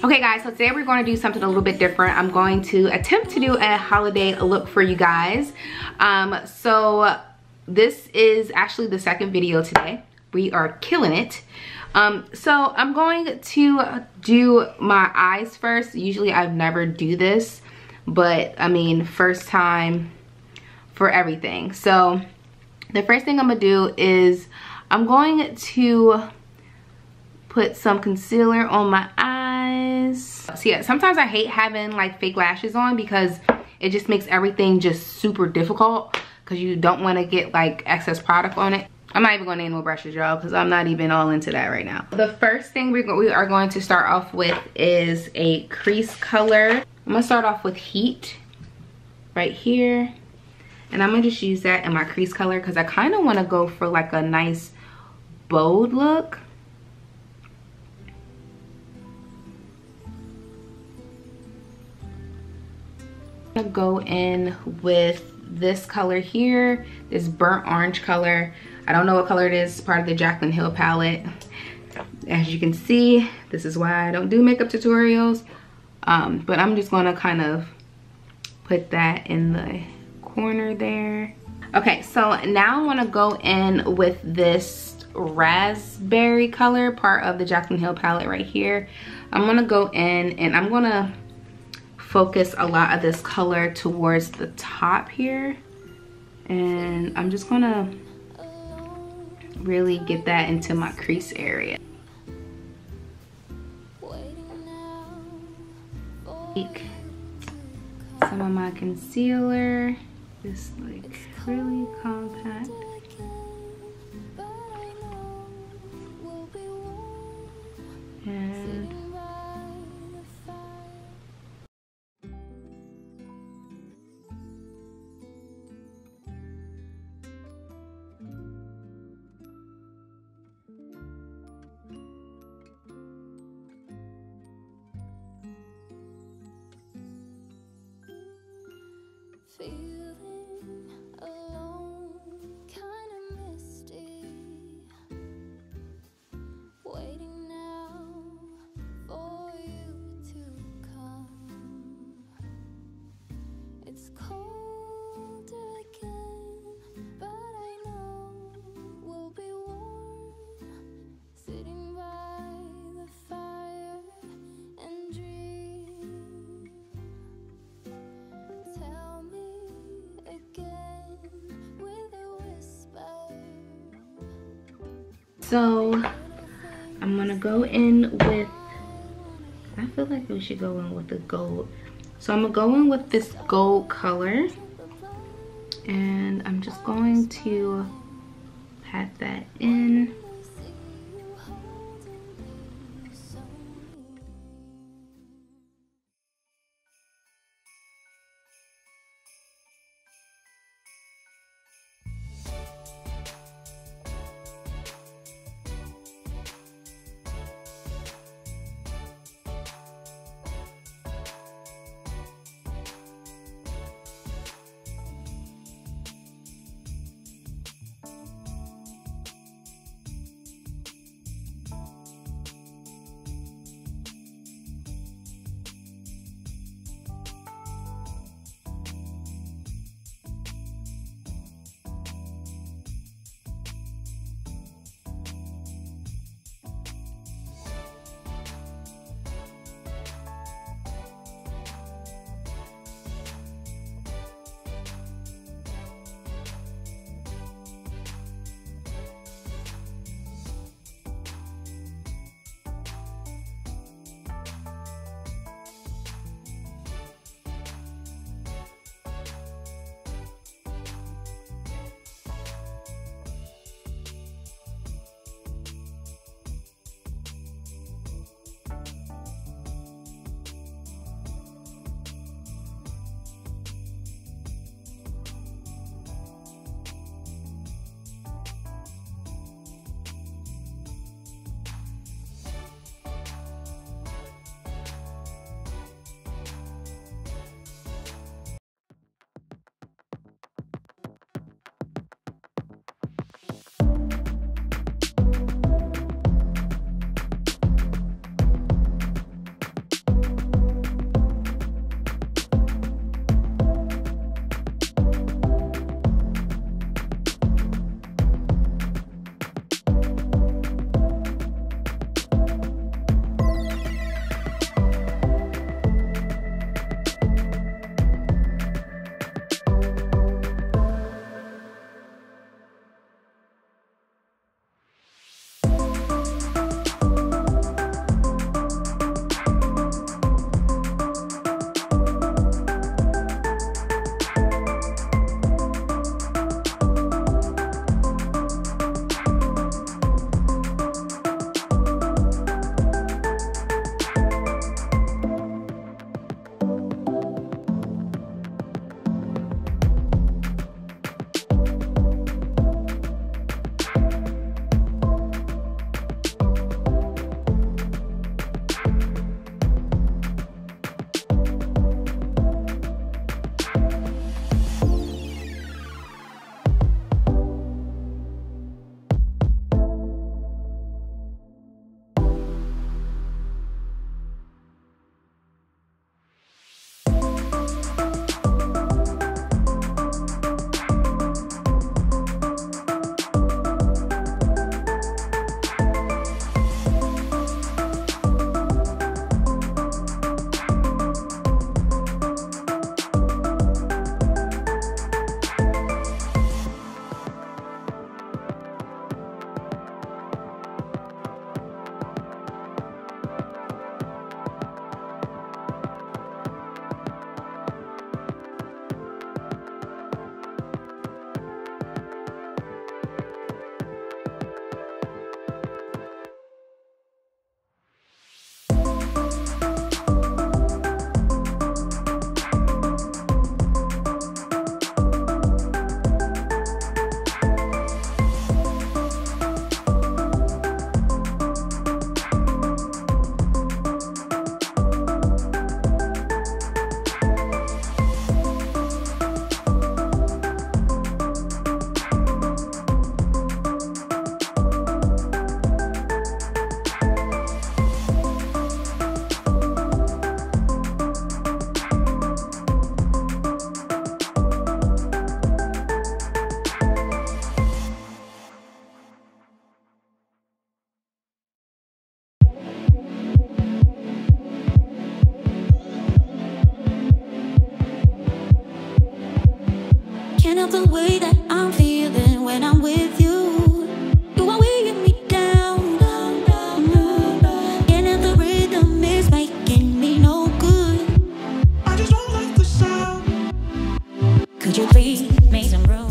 Okay guys, so today we're going to do something a little bit different. I'm going to attempt to do a holiday look for you guys. So this is actually the second video today. We are killing it. So I'm going to do my eyes first. Usually I've never do this, but I mean, first time for everything. So the first thing I'm gonna do is I'm going to put some concealer on my eyes. So yeah, sometimes I hate having like fake lashes on because it just makes everything just super difficult because you don't want to get like excess product on it. I'm not even going to need no brushes, y'all, because I'm not even all into that right now. The first thing we are going to start off with is a crease color. I'm going to start off with Heat right here. And I'm going to just use that in my crease color because I kind of want to go for like a nice bold look. I'm gonna go in with this color here, this burnt orange color. I don't know what color it is, it's part of the Jaclyn Hill palette. As you can see, this is why I don't do makeup tutorials. But I'm just gonna kind of put that in the corner there. Okay, so now I wanna go in with this raspberry color, part of the Jaclyn Hill palette right here. I'm gonna go in and I'm gonna focus a lot of this color towards the top here, and I'm just gonna really get that into my crease area. Take some of my concealer, just like really compact. And feeling alone, kinda misty, waiting now for you to come. It's cold again, but I know we'll be warm, sitting by the fire and dream. Tell me again with a whisper. so I'm gonna go in with, I feel like we should go in with the gold. So I'm gonna go in with this gold color, and I'm just going to pat that in. the way that I'm feeling when I'm with you. You are weighing me down, down, down, down, down. And if the rhythm is making me no good, I just don't like the sound. Could you please make some room?